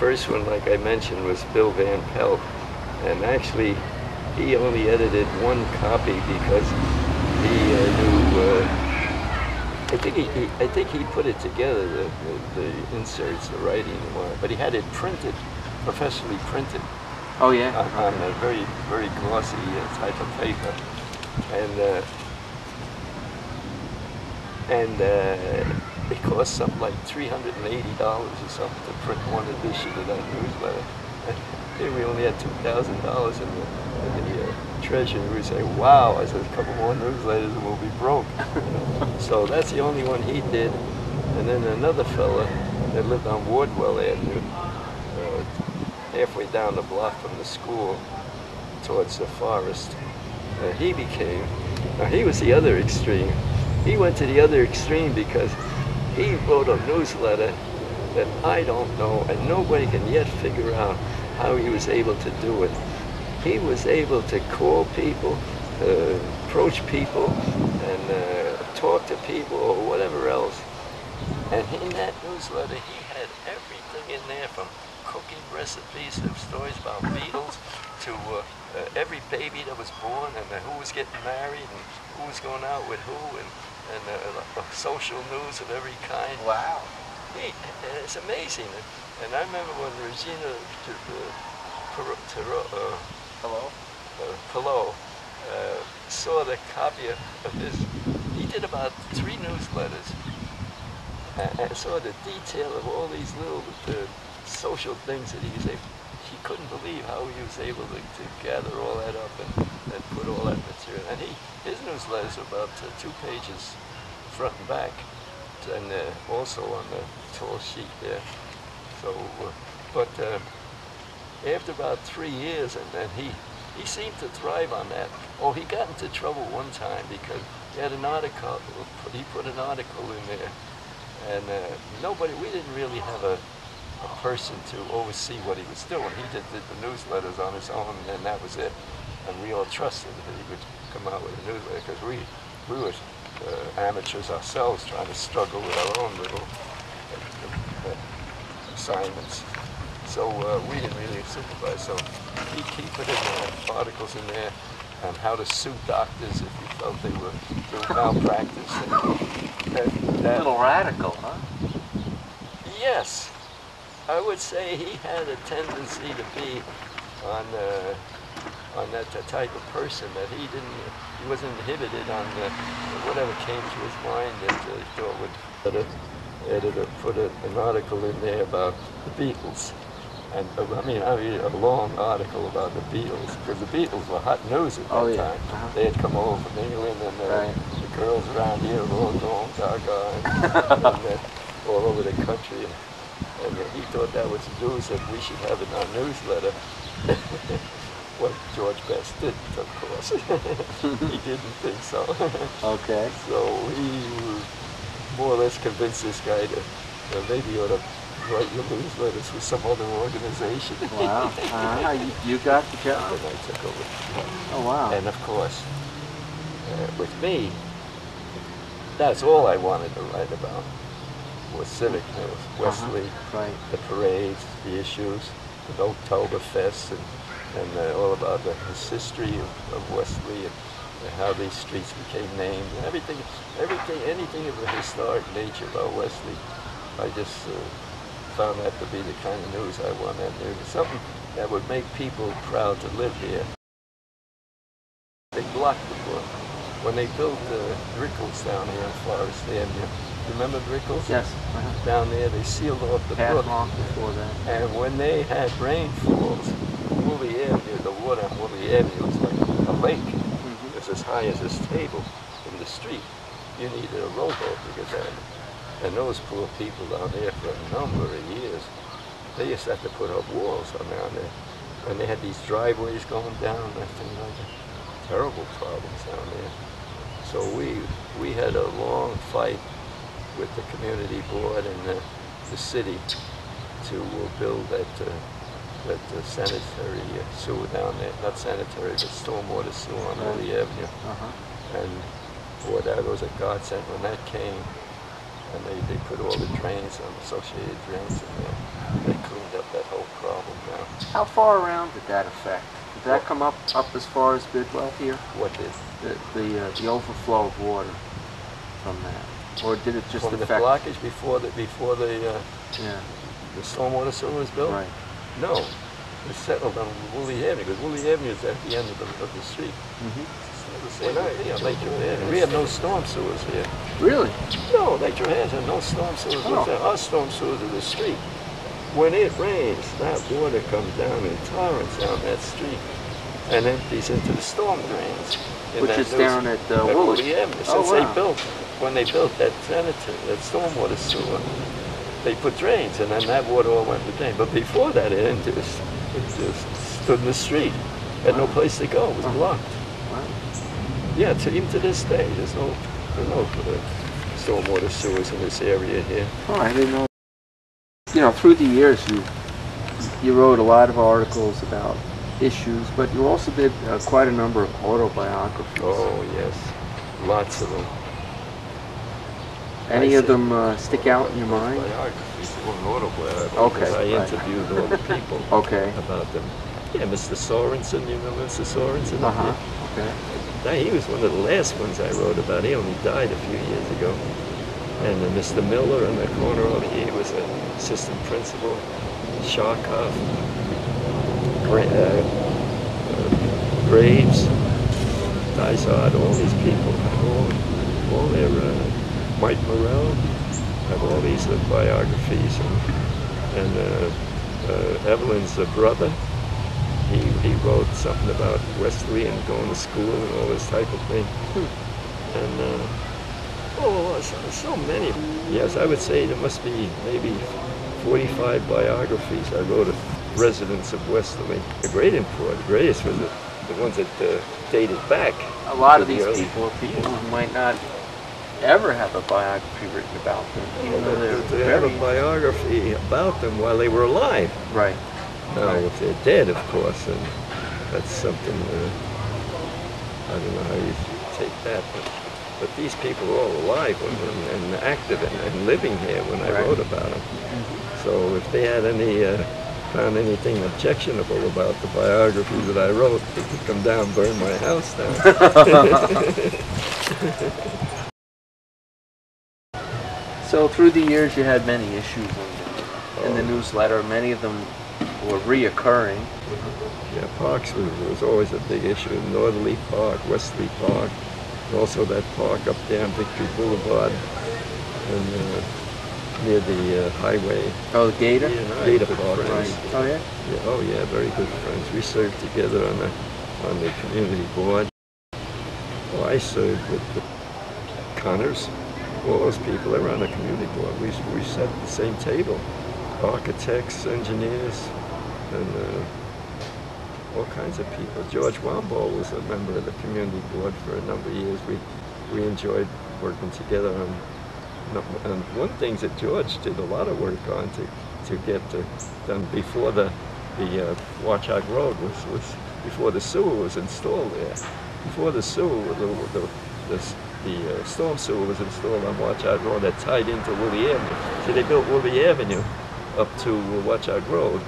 first one, like I mentioned, was Bill Van Pelt, and actually he only edited one copy because he knew. I think he put it together, the inserts, the writing, and all that, but he had it printed, professionally printed. Oh yeah. On a very, very glossy type of paper, and it cost something like $380 or something to print one edition of that newsletter. And here we only had $2,000 in the treasury. We say, wow, I said, a couple more newsletters and we'll be broke. So that's the only one he did. And then another fella that lived on Wardwell Avenue, halfway down the block from the school towards the forest, he was the other extreme. He went to the other extreme because he wrote a newsletter that I don't know, and nobody can yet figure out how he was able to do it. He was able to call people, approach people, and talk to people, or whatever else. And in that newsletter, he had everything in there, from cooking recipes to stories about Beatles to every baby that was born, and who was getting married, and who was going out with who, and social news of every kind. Wow. It's amazing. And I remember when Regina Pillow saw the copy of his, he did about 3 newsletters, and saw the detail of all these little social things that he couldn't believe how he was able to gather all that up and put all that material. And his newsletters are about 2 pages front and back, and also on the tall sheet there. So, but after about 3 years, and then he seemed to thrive on that. Oh, he got into trouble one time because he had an article, he put an article in there, and we didn't really have a person to oversee what he was doing. He just did the newsletters on his own, and that was it. And we all trusted that he would come out with a newsletter, because we were amateurs ourselves, trying to struggle with our own little assignments. So we didn't really supervise. So he put in articles in there on how to sue doctors if he felt they were doing malpractice. A little radical, huh? Yes. I would say he had a tendency to be on that type of person, that he wasn't inhibited on whatever came to his mind that he thought would. The editor put an article in there about the Beatles, and I mean a long article about the Beatles, because the Beatles were hot news at that time. They had come over from England, and the girls around here were all going gaga and all over the country. And he thought that was news that we should have in our newsletter. Well, George Best didn't, of course. He didn't think so. Okay. So he more or less convinced this guy to maybe you ought to write your newsletters with some other organization. Wow. You got the job? And I took over. Oh, wow. And of course, with me, that's all I wanted to write about. Was civic news, Westerleigh, the parades, the issues, the Oktoberfest, and all about the history of Westerleigh, and how these streets became named, and anything of a historic nature about Westerleigh. I just found that to be the kind of news I wanted. Something that would make people proud to live here. They blocked the book. When they built Rickles down here in Forest Avenue, remember Rickles? Yes. Down there, they sealed off the brook. Before that. And when they had rainfalls, Woolly Avenue, the water on Woolly Avenue was like a lake. It's as high as this table in the street. You needed a rowboat to get down. And those poor people down there for a number of years, they used to have to put up walls down there. And they had these driveways going down and things like that. Terrible problems down there. So we had a long fight with the community board and the city to build that sanitary sewer down there. Not sanitary, but stormwater sewer on Woolly Avenue. And boy, that was a godsend when that came. And they put all the drains, associated drains in there. They cleaned up that whole How far around did that affect? Did that come up as far as Bidwell here? What did? The overflow of water from that, or did it just from affect the blockage before the yeah. the stormwater sewer was built? Right. No, it settled on Woolly Avenue because Woolly Avenue is at the end of the street. When Lake Johannes, we have no storm sewers here. Really? No, Lake Johannes has no storm sewers. Oh. Our storm sewers are the street. When it rains, that water comes down in torrents down that street and empties into the storm drains. Which is down at Woolly Avenue. Since when they built that stormwater sewer, they put drains, and then that water all went to drain. But before that, it just stood in the street. Had no place to go. It was blocked. Wow. Yeah, even to this day, there's no stormwater sewers in this area here. Oh, I didn't know. You know, through the years, you wrote a lot of articles about issues, but you also did quite a number of autobiographies. Oh yes, lots of them. Any of them stick out in your mind? Biographies, autobiographies. Okay. I interviewed all the people about them. Yeah, Mr. Sorensen, you know Mr. Sorensen? Okay. He was one of the last ones I wrote about. He only died a few years ago. And Mr. Miller in the corner over here was an assistant principal. Sharkoff, Graves, Dysart, all these people have all their, Mike Morrell, have all these biographies. And Evelyn's brother, he wrote something about Westerleigh and going to school and all this type of thing. And so many. Yes, I would say there must be maybe 45 biographies I wrote of residents of Westerleigh. The greatest was the ones that dated back. A lot of these people are people who might not ever have a biography written about them. Even though they have a biography about them while they were alive. Right. Now, if they're dead, of course, and that's something, I don't know how you take that, but these people are all alive and active and living here when I wrote about them. So if they had found anything objectionable about the biography that I wrote, they could come down and burn my house down. So through the years, you had many issues in the newsletter. Many of them were reoccurring. Yeah, parks was always a big issue. Northerly Park, Westerleigh Park, and also that park up there on Victory Boulevard and near the highway. Oh, Gator? Gator Park. Right. Oh, yeah? Oh, yeah, very good friends. We served together on the community board. Well, I served with the Connors. All those people that were on the community board. We sat at the same table. Architects, engineers, and all kinds of people. George Wambaugh was a member of the community board for a number of years. We enjoyed working together on one thing that George did a lot of work on to get done before the Watchog Road was before the sewer was installed there. Before the sewer, the storm sewer was installed on Watchog Road that tied into Woolly Avenue. So they built Woolly Avenue up to Watchog Road,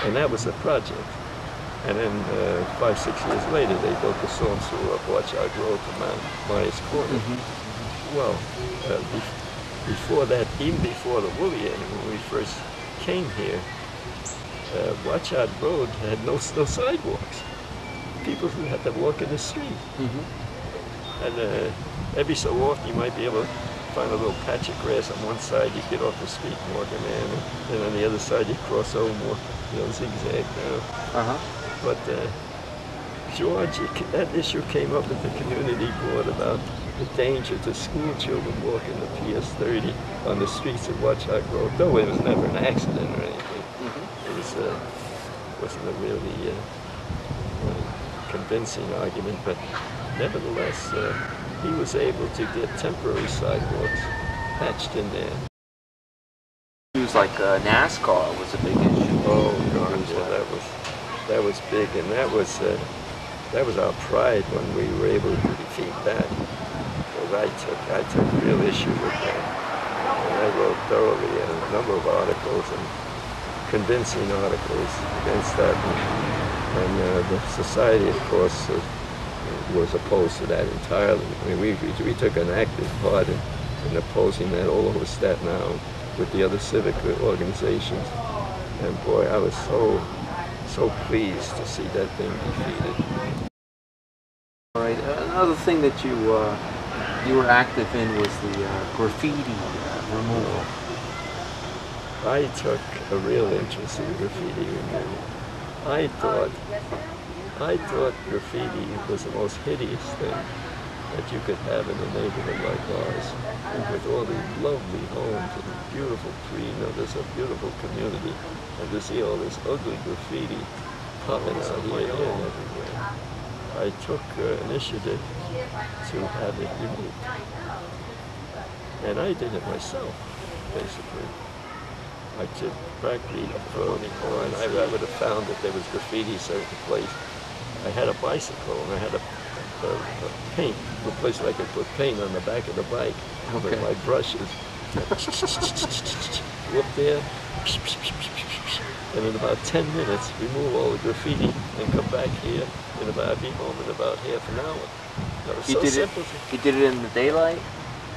and that was the project. And then 5-6 years later, they built the storm sewer up Watchog Road to Myers Corner. Well, before that, even before the Woolly Avenue, when we first came here, Watchog Road had no sidewalks. People who had to walk in the street. And every so often, you might be able to find a little patch of grass on one side, you get off the street and walk in there, and on the other side, you cross over more, zigzag now. But George, that issue came up at the community board about the danger to school children walking the PS 30 on the streets of Watchog Road, though it was never an accident or anything. It wasn't a really convincing argument, but nevertheless, he was able to get temporary sidewalks patched in there. It was like NASCAR was a big issue. Oh God, yeah, that was big, and that was our pride when we were able to defeat that. Because I took real issue with that, and I wrote thoroughly a number of articles, and convincing articles against that. And the society, of course, was opposed to that entirely. I mean, we took an active part in opposing that all over Staten Island with the other civic organizations. And boy, I was so pleased to see that thing defeated. All right. Another thing that you were active in was the graffiti removal. I took a real interest in graffiti removal. I thought graffiti was the most hideous thing that you could have in a neighborhood like ours, with all these lovely homes and beautiful trees. You know, there's a beautiful community, and to see all this ugly graffiti popping out here and everywhere. I took initiative to have it removed, and I did it myself, basically. I did practically from the car, and I would have found that there was graffiti a certain place. I had a bicycle, and I had a paint, a place that I could put paint on the back of the bike with my brushes. Go up there, and in about 10 minutes, remove all the graffiti and come back here, and I'd be home in about half an hour. That was so simple. You did it in the daylight?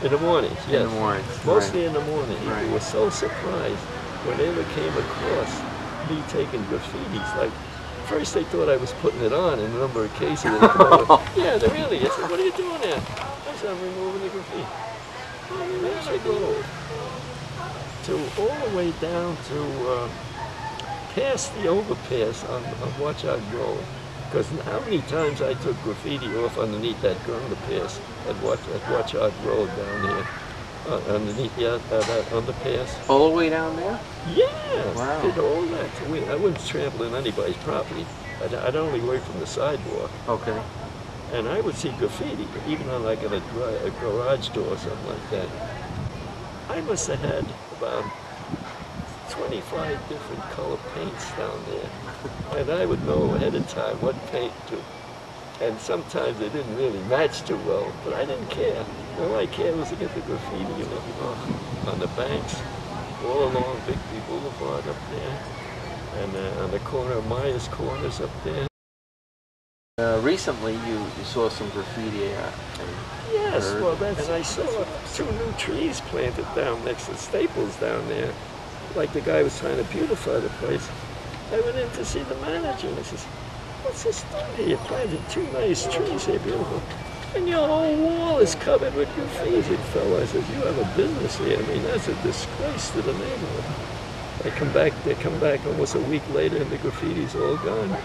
In the morning, yes. In the morning. Mostly in the morning. Right. We were so surprised when they ever came across me taking graffitis. Like, first they thought I was putting it on in a number of cases. They come over, yeah, they really. I said, what are you doing there? I said, I'm removing the graffiti. Oh, there they go. To all the way down to past the overpass on Watch Out Grove. Because how many times I took graffiti off underneath that underpass at Watch Out Road down here, underneath that underpass. All the way down there? Yeah, wow. Did all that. I wouldn't trample on anybody's property. I'd only work from the sidewalk. Okay. And I would see graffiti, even on like a garage door or something like that. I must have had about 25 different color paints down there. And I would know ahead of time what paint to. And sometimes they didn't really match too well, but I didn't care. All I cared was to get the graffiti on the banks, all along Bigby Boulevard up there, and on the corner of Myers Corners up there. Recently, you saw some graffiti. Yes, well, and I saw 2 new trees planted down next to Staples down there. Like the guy was trying to beautify the place. I went in to see the manager and I says, what's this doing here? You planted 2 nice trees here, beautiful. And your whole wall is covered with graffiti, fella. I said, you have a business here. I mean, that's a disgrace to the neighborhood. They come back almost a week later and the graffiti's all gone.